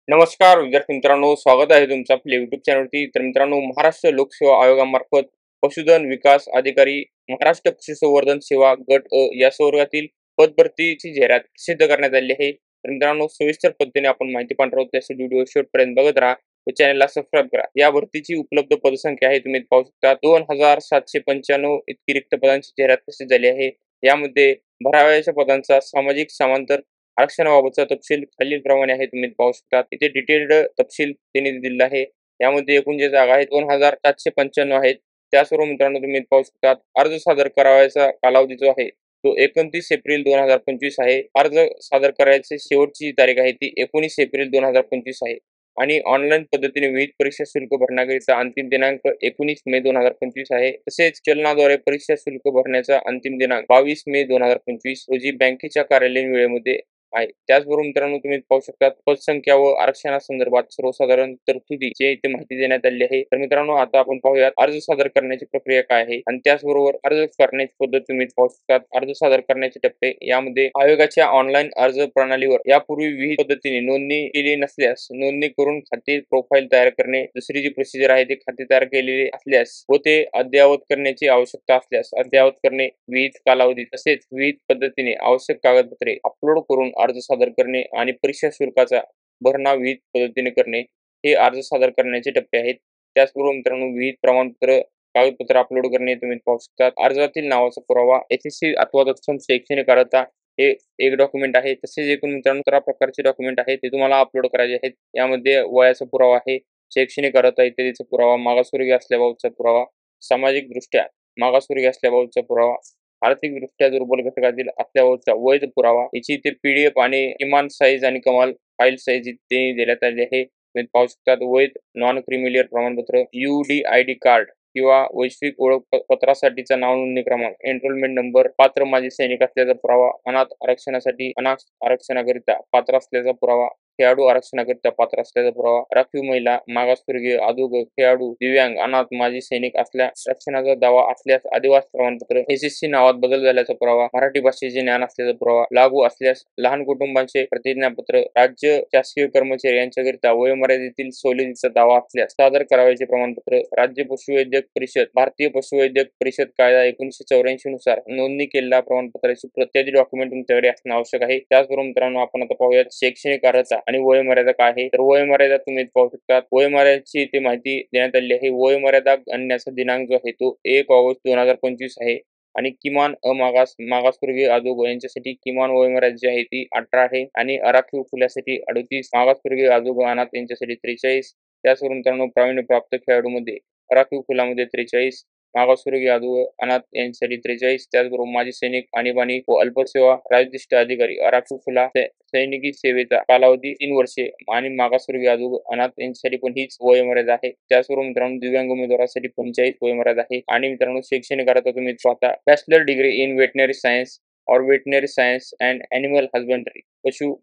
नमस्कार विद्यार्थी मित्रांनो, स्वागत आहे तुमचं आपल्या YouTube चॅनलवरती. तर मित्रांनो, महाराष्ट्र लोकसेवा आयोगामार्फत पशुधन विकास अधिकारी, महाराष्ट्र पशुसंवर्धन सेवा गट या संवर्गातील पदभरतीची जाहिरात प्रसिद्ध करण्यात आली आहे. तर मित्रांनो, सविस्तर पद्धतीने आपण माहिती पाहणार आहोत. त्यासाठी व्हिडिओ शेवटपर्यंत बघत राहा व चॅनलला सबस्क्राईब करा. या भरतीची उपलब्ध पदसंख्या आहे, तुम्ही पाहू शकता 2795 इतकी रिक्त पदांची जाहिरात प्रसिद्ध झाली आहे. यामध्ये भरावयाच्या पदांचा सामाजिक समांतर आरक्षणाबाबतचा तपशील खालीलप्रमाणे आहे, तुम्ही पाहू शकता. इथे डिटेल्ड तपशील त्यांनी दिलेला आहे. यामध्ये एकूण जे जागा आहेत 2795 आहेत. त्याचबरोबर मित्रांनो, तुम्ही पाहू शकता अर्ज सादर करावयाचा कालावधी जो आहे तो 29 एप्रिल 2025 आहे. अर्ज सादर करायची शेवटची तारीख आहे ती 19 एप्रिल 2025 आहे. आणि ऑनलाईन पद्धतीने विविध परीक्षा शुल्क भरण्याकरिता अंतिम दिनांक 19 मे 2025 आहे. तसेच चलनाद्वारे परीक्षा शुल्क भरण्याचा अंतिम दिनांक 22 मे 2025 रोजी बँकेच्या कार्यालयीन वेळेमध्ये आहे. त्याचबरोबर मित्रांनो, तुम्ही पाहू शकता पदसंख्या व आरक्षणासंदर्भात सर्वसाधारण तरतुदीची इथे माहिती देण्यात आली आहे. तर मित्रांनो, आता आपण पाहूयात अर्ज सादर करण्याची प्रक्रिया काय आहे आणि त्याचबरोबर अर्ज करण्याची पद्धत तुम्ही पाहू शकता. अर्ज सादर करण्याचे टप्पे यामध्ये आयोगाच्या ऑनलाईन अर्ज प्रणालीवर यापूर्वी विविध पद्धतीने नोंदणी केली नसल्यास नोंदणी करून खाते प्रोफाईल तयार करणे. दुसरी जी प्रोसिजर आहे ते खाते तयार केलेले असल्यास व ते अद्ययावत करण्याची आवश्यकता असल्यास अद्ययावत करणे. विविध कालावधी तसेच विविध पद्धतीने आवश्यक कागदपत्रे अपलोड करून अर्ज सादर करणे आणि परीक्षा शुल्काचा भरणा विविध पद्धतीने करणे हे अर्ज सादर करण्याचे टप्पे आहेत. त्याचबरोबर मित्रांनो, विविध प्रमाणपत्र कागदपत्र अपलोड करणे तुम्ही पाहू शकता. अर्जातील नावाचा पुरावा, एसएससी अथवा तत्सम शैक्षणिक अर्हता हे एक डॉक्युमेंट आहे. तसेच एकूण मित्रांनो 13 प्रकारचे डॉक्युमेंट आहेत ते तुम्हाला अपलोड करायचे आहेत. यामध्ये वयाचा पुरावा आहे, शैक्षणिक अर्हता इत्यादीचा पुरावा, मागासवर्गीय असल्याबाबतचा पुरावा, सामाजिक दृष्ट्या मागासवर्गीय असल्याबाबतचा पुरावा, आर्थिकदृष्ट्या दुर्बल घटकातील असल्याबाबतचा वैध पुरावा, याची इथे PDF आणि किमान साईज आणि कमाल फाईल साईज इथे देण्यात आली आहे. तुम्ही पाहू शकता वैध नॉन क्रिमिलियर प्रमाणपत्र, UDID कार्ड किंवा वैश्विक ओळख पत्रासाठीचा नाव नोंदणी क्रमांक, एनरोलमेंट नंबर, पात्र माजी सैनिक असल्याचा पुरावा, अनाथ आरक्षणासाठी अनाथ आरक्षणाकरिता पात्र असल्याचा पुरावा, खेळाडू आरक्षणाकरिता पात्र असल्याचा पुरावा, राखीव महिला, मागासवर्गीय, अधोगत, खेळाडू, दिव्यांग, अनाथ, माजी सैनिक असल्या आरक्षणाचा दावा असल्यास अधिवास प्रमाणपत्र, SSC नावात बदल झाल्याचा पुरावा, मराठी भाषेचे ज्ञान असल्याचा पुरावा, लागू असल्यास लहान कुटुंबांचे प्रतिज्ञापत्र, राज्य शासकीय कर्मचारी यांच्याकरिता वयोमर्यादेतील सवलतीचा दावा असल्यास सादर करावयाचे प्रमाणपत्र, राज्य पशुवैद्यक परिषद, भारतीय पशुवैद्यक परिषद कायदा 1984 नुसार नोंदणी केलेल्या प्रमाणपत्राची प्रत्येक डॉक्युमेंट तुमच्याकडे असणे आवश्यक आहे. त्याचबरोबर मित्रांनो, आपण आता पाहूयात शैक्षणिक अर्हता आणि वयोमर्यादा काय आहे. तर वयोमर्यादा तुम्ही पाहू शकता. वयोमर्यादेची इथे माहिती देण्यात आली आहे. वयोमर्यादा गणण्याचा दिनांक जो आहे तो 1 ऑगस्ट 2025 आहे आणि किमान मागासवर्गीय अधोगत यांच्यासाठी किमान वयोमर्यादा जी आहे ती 18 आहे आणि आराखीव खुल्यासाठी 38, मागासवर्गीय अधोगत अनाथ यांच्यासाठी 43. त्याचबरोबर मित्रांनो, प्रावीण्यप्राप्त खेळाडूमध्ये राखीव खुलामध्ये 43, मागासवर्गीय अधोगत अनाथ यांच्यासाठी 43. त्याचबरोबर माजी सैनिक, आणीबाणी व अल्पसेवा राजनिष्ठ अधिकारी राखीव खुला सैनिकी सेवेचा कालावधी 3 वर्षे आणि मागासवर्गीय अधोगत अनाथ यांच्यासाठी पण हीच वयोमर्यादा आहे. त्याचबरोबर मित्रांनो, दिव्यांग उमेदवारासाठी 45 वयोमर्यादा आहे. आणि मित्रांनो, शैक्षणिक अर्हता तुम्ही पाहता bachelor degree in veterinary science और veterinary science and animal husbandry,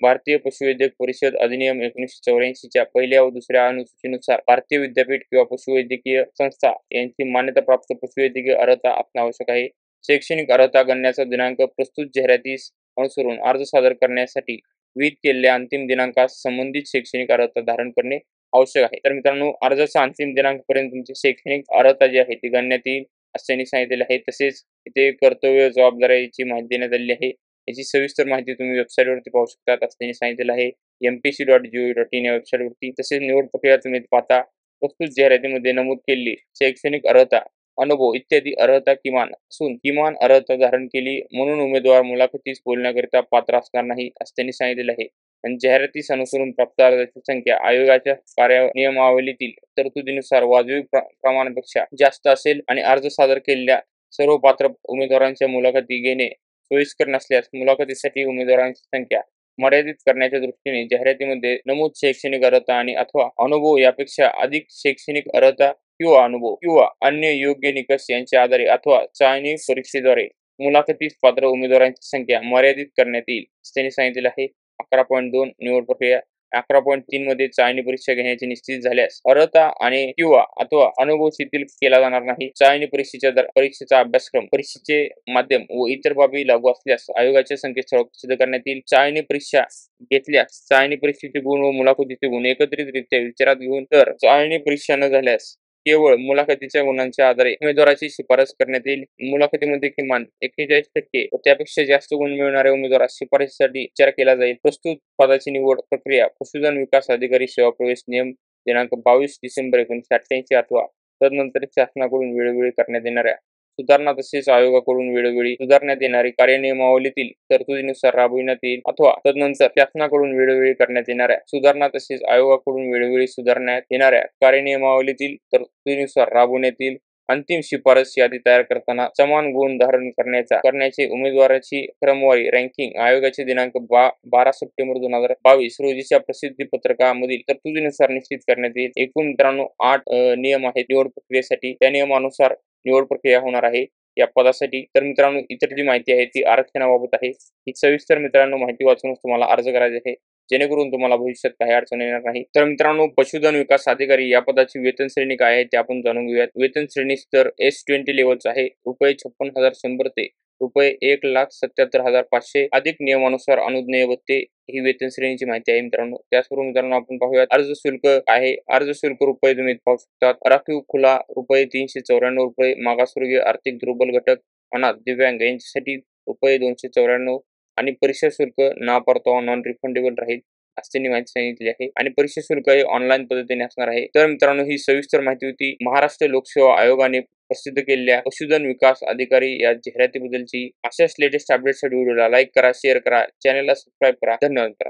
भारतीय पशुवैद्यक परिषद अधिनियम 1984 च्या पहिल्या व दुसऱ्या अनुसूचीनुसार भारतीय विद्यापीठ किंवा पशुवैद्यकीय संस्था यांची मान्यताप्राप्त पशुवैद्यकीय अर्हता असणे आवश्यक आहे. शैक्षणिक अर्हता गणण्याचा दिनांक प्रस्तुत जाहिरातीस अनुसरून अर्ज सादर करण्यासाठी विहित केलेल्या अंतिम दिनांकास संबंधित शैक्षणिक अर्हता धारण करणे आवश्यक आहे. तर मित्रांनो, अर्जाचा अंतिम दिनांकपर्यंत तुमची शैक्षणिक अर्हता जी आहे ती गणण्यात येईल असे त्यांनी सांगितलेले आहे. तसेच इथे कर्तव्य जबाबदारीची माहिती देण्यात आलेली आहे. याची सविस्तर माहिती तुम्ही वेबसाईटवरती पाहू शकता असं त्यांनी सांगितलेलं आहे. mpc.gov.in या वेबसाईटवरती. तसेच निवड प्रक्रिया तुम्ही पाहता प्रस्तुत जाहिरातीमध्ये नमूद केलेली शैक्षणिक अर्हता, अनुभव इत्यादी अर्हता किमान असून किमान अर्हता धारण केली म्हणून उमेदवार मुलाखतीस बोलण्याकरिता पात्र असणार नाही असं त्यांनी सांगितलेलं आहे. आणि जाहिरातीस अनुसरून प्राप्त अर्जाची संख्या आयोगाच्या कार्यनियमावलीतील तरतुदीनुसार वाजवी प्रमाणापेक्षा जास्त असेल आणि अर्ज सादर केलेल्या सर्व पात्र उमेदवारांच्या मुलाखती घेणे सोयीस्कर नसल्यास मुलाखतीसाठी उमेदवारांची संख्या मर्यादित करण्याच्या दृष्टीने जाहिरातीमध्ये नमूद शैक्षणिक अर्हता आणि अथवा अनुभव यापेक्षा अधिक शैक्षणिक अर्हता किंवा अनुभव किंवा अन्य योग्य निकष यांच्या आधारे अथवा चाचणी परीक्षेद्वारे मुलाखतीस पात्र उमेदवारांची संख्या मर्यादित करण्यात येईल असं त्यांनी सांगितलेलं आहे. 11.2 निवड प्रक्रिया. 11.3 मध्ये चाळणी परीक्षा घेण्याचे निश्चित झाल्यास अर्हता आणि किंवा अथवा अनुभव शिथिल केला जाणार नाही. चाळणी परीक्षेचा अभ्यासक्रम, परीक्षेचे माध्यम व इतर बाबी लागू असल्यास आयोगाच्या संकेतस्थळावर प्रसिद्ध करण्यात येईल. चाळणी परीक्षा घेतल्यास चाळणी परीक्षेचे गुण व मुलाखतीचे गुण एकत्रितरित्या विचारात घेऊन तर चाळणी परीक्षा न झाल्यास केवळ मुलाखतीच्या गुणांच्या आधारे उमेदवाराची शिफारस करण्यात येईल. मुलाखतीमध्ये किमान 41% व त्यापेक्षा जास्त गुण मिळवणाऱ्या उमेदवारास शिफारसीसाठी विचार केला जाईल. प्रस्तुत पदाची निवड प्रक्रिया पशुधन विकास अधिकारी सेवा प्रवेश नियम दिनांक 22 डिसेंबर 1988 अथवा तदनंतर शासनाकडून वेळोवेळी करण्यात येणाऱ्या सुधारणा तसेच आयोगाकडून वेळोवेळी सुधारण्यात येणारी कार्यनियमावलीतील तरतुदीनुसार राबविण्यात येईल अथवा तदनंतर शासनाकडून वेळोवेळी करण्यात येणाऱ्या सुधारणा तसेच आयोगाकडून वेळोवेळी सुधारण्यात येणाऱ्या कार्यनियमावलीतील तरतुदीनुसार राबवण्यात येईल. अंतिम शिफारस यादी तयार करताना समान गुण धारण करण्याचे उमेदवाराची क्रमवारी रँकिंग आयोगाचे दिनांक 12 सप्टेंबर 2022 रोजीच्या प्रसिद्धी पत्रकामधील तरतुदीनुसार निश्चित करण्यात येईल. एकूण मित्रांनो 8 नियम आहेत निवड प्रक्रियेसाठी. त्या नियमानुसार निवड प्रक्रिया होणार आहे या पदासाठी. तर मित्रांनो इतर जी माहिती आहे ती आरक्षणाबाबत आहे. ही सविस्तर मित्रांनो माहिती वाचूनच तुम्हाला अर्ज करायचे आहे, जेणेकरून तुम्हाला भविष्यात काही अडचण येणार नाही. तर मित्रांनो पशुधन विकास अधिकारी या पदाची वेतन श्रेणी काय आहे ते आपण जाणून घेऊयात. वेतन श्रेणी स्तर S20 लेवलचा आहे. ₹56,100 ते ₹1,77,500 अधिक नियमानुसार अनुज्ञेय भत्ते ही वेतन श्रेणीची माहिती आहे मित्रांनो. त्याचबरोबर मित्रांनो आपण पाहूयात अर्ज शुल्क आहे. अर्ज शुल्क रुपये तुम्ही पाहू शकतात. राखीव खुला ₹394, मागासवर्गीय आर्थिक दुर्बल घटक, अनाथ, दिव्यांग यांच्यासाठी ₹294 आणि परीक्षा शुल्क ना परतावा नॉन रिफंडेबल राहील अशी त्यांनी माहिती सांगितली आहे आणि परीक्षा शुल्क हे ऑनलाईन पद्धतीने असणार आहे. तर मित्रांनो ही सविस्तर माहिती होती महाराष्ट्र लोकसेवा आयोगाने प्रसिद्ध केलेल्या पशुधन विकास अधिकारी या जाहिरातीबद्दलची. अशाच लेटेस्ट अपडेटसाठी व्हिडिओला लाईक करा, शेअर करा, चॅनलला सबस्क्राईब करा. धन्यवाद मित्रांनो.